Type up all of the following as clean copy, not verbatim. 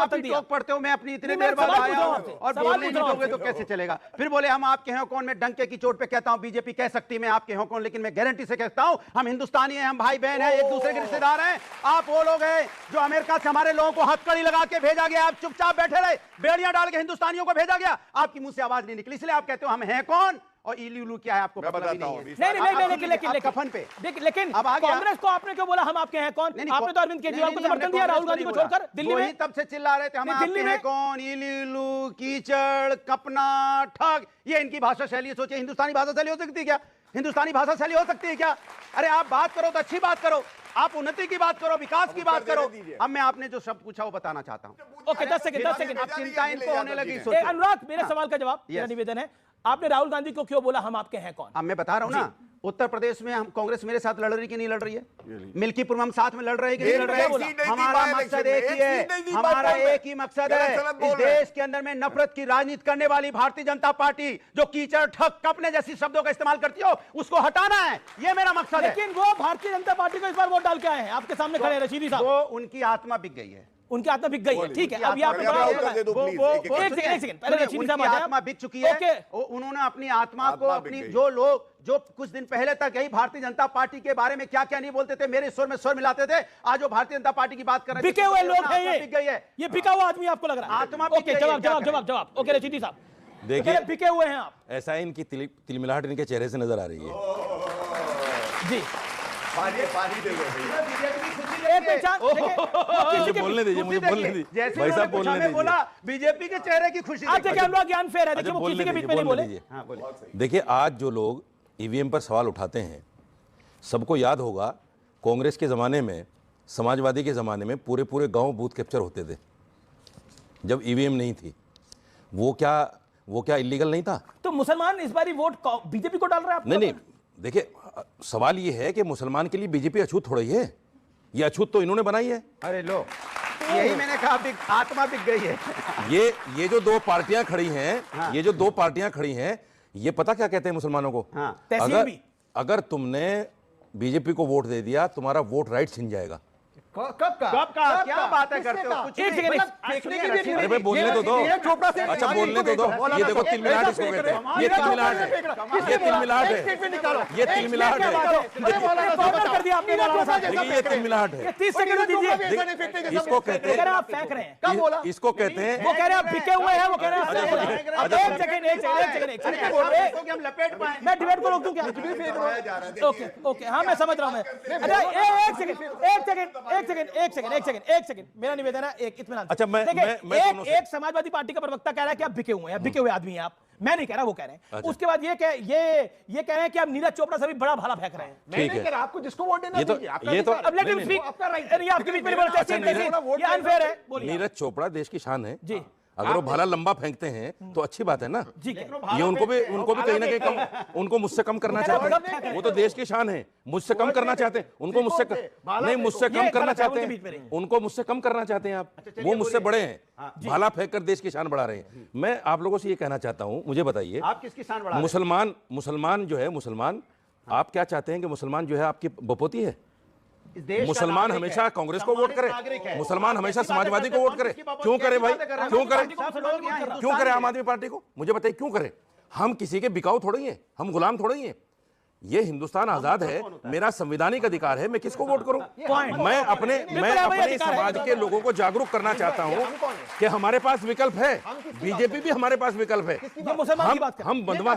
समर्थन दिया। पढ़ते हो, मैं अपनी इतनी देर बाद आया हूं और बोलने नहीं दोगे तो कैसे चलेगा? फिर बोले हम आपके हैं कौन? मैं डंके की चोट पे कहता हूं बीजेपी कह सकती मैं आपके हैं कौन, लेकिन मैं गारंटी से कहता हूं हम हिंदुस्तानी हैं, हम भाई बहन हैं, एक दूसरे के रिश्तेदार हैं। आप वो लोग हैं जो अमेरिका से हमारे लोगों को हथकड़ी लगा के भेजा गया, आप चुपचाप बैठे रहे, बेड़ियां डाल के हिंदुस्तानियों को भेजा गया, आपकी मुंह से आवाज नहीं निकली, इसलिए आप कहते हो हम हैं कौन और इलू क्या है आपको पता नहीं है। नहीं, लेकिन कफन पे लेकिन कांग्रेस को आपने क्यों बोला हम आपके हैं कौन? आपने तो अरविंद केजरीवाल को समर्थन दिया, राहुल गांधी को छोड़कर दिल्ली में तब से चिल्ला रहे थे हम आपके हैं कौन, इलू कीचड़ कपना ठग, ये इनकी भाषा शैली है। सोचिए हिंदुस्तानी भाषा शैली हो सकती है क्या? हिंदुस्तानी भाषा शैली हो सकती है क्या? अरे आप बात करो तो अच्छी बात करो, आप उन्नति की बात करो, विकास की बात करो। अब मैं आपने जो शब्द पूछा वो बताना चाहता हूं। Okay 10 second. अब चिंता इनको होने लगी। अनुराग मेरे सवाल का जवाब, मेरा निवेदन है, आपने राहुल गांधी को क्यों बोला हम आपके हैं कौन? अब मैं बता रहा हूं ना, उत्तर प्रदेश में हम कांग्रेस मेरे साथ लड़ रही कि नहीं लड़ रही है? मिल्कीपुर में हम साथ में लड़ रहे हैं कि नहीं लड़ रहे हैं? हमारा मकसद एक ही है, हमारा एक ही मकसद है, इस देश के अंदर में नफरत की राजनीति करने वाली भारतीय जनता पार्टी जो कीचड़ ठग कपने जैसी शब्दों का इस्तेमाल करती हो उसको हटाना है, ये मेरा मकसद है। लेकिन वो भारतीय जनता पार्टी को इस बार वोट डाल के आए हैं, आपके सामने खड़े रशीदी साहब। वो उनकी आत्मा बिक गई है, उनकी आत्मा बिक गई है, ठीक है। अब यहाँ पे एक सेकंड पहले रशीदी साहब आत्मा बिक चुकी है। उन्होंने अपनी आत्मा को, अपनी जो लोग जो कुछ दिन पहले तक यही भारतीय जनता पार्टी के बारे में क्या क्या नहीं बोलते थे, मेरे स्वर में स्वर मिलाते थे, आज वो भारतीय जनता पार्टी की बात कर रहे हैं। बिके हुए लोग हैं ये, बिक गई है, ये बिका हुआ आदमी आपको लग रहा है? आत्मा ओके, जवाब। ओके रशीदी साहब, देखिए बिके हुए हैं आप। ऐसा इनकी तिलमिलाहट इनके चेहरे से नजर आ रही है जी। बोलने दीजिए, मुझे बोलने दीजिए भाई साहब, बोलने दीजिए। बोला बीजेपी के चेहरे की खुशी। आप देखिए अनुराग ज्ञान फेर है, देखिए वो किसी के बीच में नहीं बोले। देखिए आज जो लोग ईवीएम पर सवाल उठाते हैं, सबको याद होगा कांग्रेस के ज़माने में, समाजवादी के ज़माने में पूरे गांव बूथ कैप्चर होते थे जब ईवीएम नहीं थी। वो क्या इलीगल नहीं था? तो मुसलमान इस बारी वोट बीजेपी को डाल रहे हैं? नहीं, देखिए सवाल ये है कि मुसलमान के लिए बीजेपी अछूत थोड़ा ही है, ये अछूत तो इन्होंने बनाई है। अरे लो, यही मैंने कहा, आत्मा बिक गई है। ये जो दो पार्टियां खड़ी हैं, हाँ। ये जो दो पार्टियां खड़ी हैं, ये पता क्या कहते हैं मुसलमानों को? हाँ। अगर तुमने बीजेपी को वोट दे दिया, तुम्हारा वोट राइट छिन जाएगा। कब का क्या बात है करते हो? कुछ अरे भाई बोलने तो दो, अच्छा बोलने तो दो। ये देखो तिलमिलाहट इसको कहते हैं, ये तिलमिलाहट है, ये तिलमिलाहट है, ये तिलमिलाहट है, ये तिलमिलाहट है। 30 सेकंड दीजिए। इसको कहते हैं, आप फेंक रहे हैं, कब बोला? इसको कहते हैं, वो कह रहे हैं आप बिके हुए हैं, वो कह रहे हैं एक सेकंड हम लपेट पाए। मैं डिबेट को रोक दूं क्या? ओके, हाँ मैं समझ रहा हूँ मैं। अच्छा एक सेकंड मेरा निवेदन है, एक इत्मीनान। अच्छा मैं एक समाजवादी पार्टी का प्रवक्ता कह रहा है कि आप बिके हुए हैं, बिके हुए आदमी हैं आप। मैं नहीं कह रहा, वो कह रहे हैं। अच्छा। उसके बाद ये कह रहे हैं कि आप नीरज चोपड़ा से भी बड़ा भाला फेंक रहे हैं। मैं नहीं कह रहा, आपको जिसको वोट देना दीजिए, अब लेट हिम स्पीक। आपके बीच में बोलते हैं ये अनफेयर है। नीरज चोपड़ा देश की शान है जी। अगर वो भाला लंबा फेंकते हैं तो अच्छी बात है ना। ये उनको भी कहीं ना कहीं कम, उनको मुझसे कम करना चाहते हैं। वो तो देश की शान है, मुझसे कम करना चाहते हैं। उनको मुझसे कम करना चाहते हैं, उनको मुझसे कम करना चाहते हैं आप। वो मुझसे बड़े हैं, भाला फेंक कर देश की शान बढ़ा रहे हैं। मैं आप लोगों से ये कहना चाहता हूं, मुझे बताइए आप किसकी शान बढ़ा रहे हैं? मुसलमान जो है, मुसलमान आप क्या चाहते हैं कि मुसलमान जो है आपकी बपोती है? मुसलमान हमेशा कांग्रेस को वोट करे, मुसलमान हमेशा समाजवादी को वोट करे। क्यों करे भाई? क्यों करे आम आदमी पार्टी को? मुझे बताइए क्यों करे? हम किसी के बिकाऊ थोड़ी हैं, हम गुलाम थोड़ी हैं। ये हिंदुस्तान आजाद है, मेरा संवैधानिक अधिकार है, मैं किसको वोट करूं? मैं अपने समाज के लोगों को जागरूक करना चाहता हूं कि हमारे पास विकल्प है, बीजेपी भी हमारे पास विकल्प है। हम बंधवा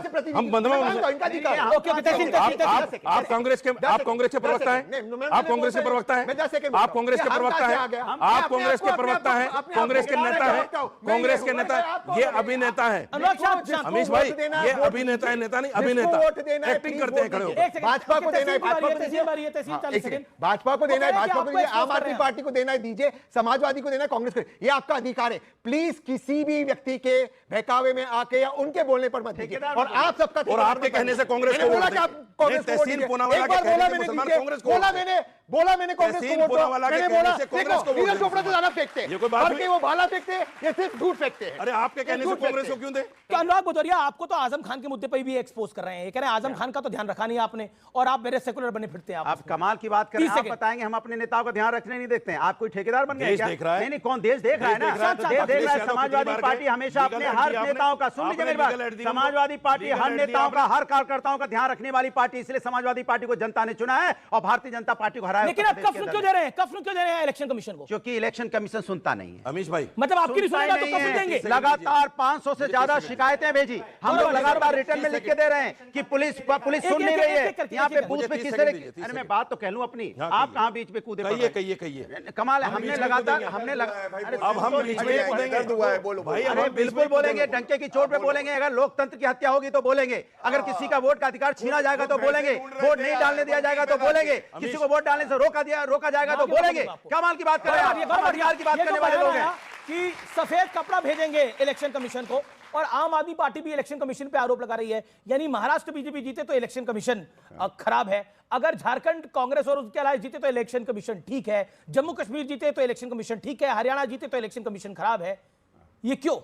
आप कांग्रेस के प्रवक्ता हैं, आप कांग्रेस के प्रवक्ता हैं, आप कांग्रेस के प्रवक्ता हैं, आप कांग्रेस के प्रवक्ता हैं, कांग्रेस के नेता हैं, कांग्रेस के नेता, ये अभिनेता है अमीश भाई, ये अभिनेता है, नेता नहीं, अभिनेता एक्टिंग करते हैं। भाजपा को देना है, भाजपा को देना है, भाजपा को, आम आदमी पार्टी को देना है, दीजिए, समाजवादी को देना है, कांग्रेस को, ये आपका अधिकार है। प्लीज किसी भी व्यक्ति के बहकावे में आके या उनके बोलने पर मत दीजिए। और आप सबका, और आपके कहने से कांग्रेस को बोला कि आप कांग्रेस को तहसीन पूनावाला के कहने से मुसलमान कांग्रेस को बोला मैंने कांग्रेस को वोट दो। मैंने बोला नीरज चोपड़ा तो ज्यादा फेंकते हैं, बल्कि वो भाला फेंकते हैं, ये सिर्फ झूठ फेंकते हैं। अरे आपके कहने से कांग्रेस को क्यों दे? अनुराग भदौरिया आपको तो आजम खान के मुद्दे पर भी एक्सपोज कर रहे हैं, कह रहे हैं आजम खान का तो ध्यान रखा खानी है आपने, और आप मेरे सेकुलर बने फिरते हैं। आप कमाल की बात कर रहे हैं, आप बताएंगे हम अपने नेताओं का ध्यान रखने नहीं देखते हैं। आप कोई ठेकेदार बन गए क्या? नहीं नहीं, कौन देश देख रहा है ना, देश देख रहा है। समाजवादी पार्टी हमेशा अपने हर नेताओं का, सुन लीजिए मेरी बात, समाजवादी पार्टी हर नेताओं का, हर कार्यकर्ताओं का ध्यान रखने वाली पार्टी, इसलिए समाजवादी पार्टी को जनता ने चुना है और भारतीय जनता पार्टी को हराया। लेकिन आप कफ्न क्यों दे रहे हैं, कफ्न क्यों दे रहे हैं इलेक्शन कमीशन को? क्योंकि इलेक्शन कमीशन सुनता नहीं है। अमीश भाई, मतलब आपकी नहीं सुनेगा तो कफ्न देंगे? लगातार 500 से ज्यादा शिकायतें भेजी, हम लोग लगातार रिटर्न में लिख के दे रहे हैं कि पुलिस सुन नहीं रही है। यहाँ पे बूथ पे किस तरह, अरे मैं बात तो कह लूं अपनी, आप कहां बीच में कूदे? कहिए कमाल है, हमने लगातार अब हम बीच में भाई, अरे बिल्कुल बोलेंगे, डंके की चोट पे बोलेंगे। अगर लोकतंत्र की हत्या होगी तो बोलेंगे, अगर किसी का वोट का अधिकार छीना जाएगा तो बोलेंगे, वोट नहीं डालने दिया जाएगा तो बोलेंगे, किसी को वोट डालने से रोका जाएगा तो बोलेंगे। कमाल की बात कर रहे हैं, अधिकार की बात करने वाले लोग हैं कि सफेद कपड़ा भेजेंगे इलेक्शन कमीशन को, और आम आदमी पार्टी भी इलेक्शन कमीशन पे आरोप लगा रही है। यानी महाराष्ट्र बीजेपी जीते तो इलेक्शन कमीशन खराब है, अगर झारखंड कांग्रेस और उसके अलावा जीते तो इलेक्शन कमीशन ठीक है, जम्मू कश्मीर जीते तो इलेक्शन कमीशन ठीक है, हरियाणा जीते तो इलेक्शन कमीशन खराब है। ये क्यों?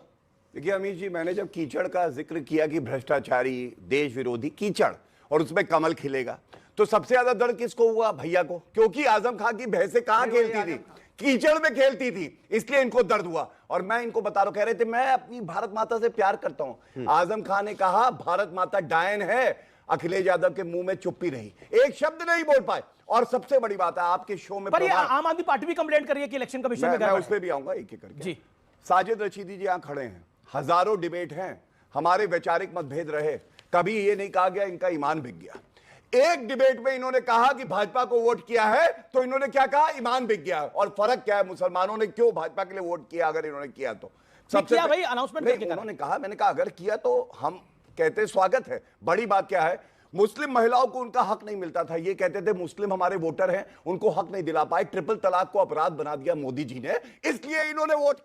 देखिए अमीश जी, मैंने जब कीचड़ का जिक्र किया कि भ्रष्टाचारी, देश विरोधी कीचड़, और उसमें कमल खिलेगा, तो सबसे ज्यादा दर्द किसको हुआ? भैया को, क्योंकि आजम खान की भैंसें कहां खेलती थी? कीचड़ में खेलती थी, इसलिए इनको दर्द हुआ। और मैं इनको बता रहा, कह रहे थे मैं अपनी भारत माता से प्यार करता हूं। आजम खान ने कहा भारत माता डायन है, अखिलेश यादव के मुंह में चुप्पी रही, एक शब्द नहीं बोल पाए। और सबसे बड़ी बात है आपके शो में, पर ये आम आदमी पार्टी भी कंप्लेंट कर रही है कि इलेक्शन कमीशन में, मैं उस पर भी आऊंगा एक एक करके जी। साजिद रशीदी जी यहां खड़े हैं, हजारों डिबेट हैं, हमारे वैचारिक मतभेद रहे, कभी ये नहीं कहा गया इनका ईमान बिक गया। एक डिबेट में इन्होंने कहा कि भाजपा को वोट किया है तो इन्होंने क्या कहा? ईमान बिक गया। और फर्क क्या है, मुसलमानों ने क्यों भाजपा के लिए वोट किया अगर इन्होंने किया तो? सबसे भाई अनाउंसमेंट करके उन्होंने कहा, मैंने कहा अगर किया तो हम कहते स्वागत है। बड़ी बात क्या है, मुस्लिम महिलाओं को उनका हक नहीं मिलता था, ये कहते थे मुस्लिम हमारे वोटर हैं, उनको हक नहीं दिला पाए। ट्रिपल तलाक को अपराध बना दिया मोदी जी ने, इसलिए इन्होंने वोट किया।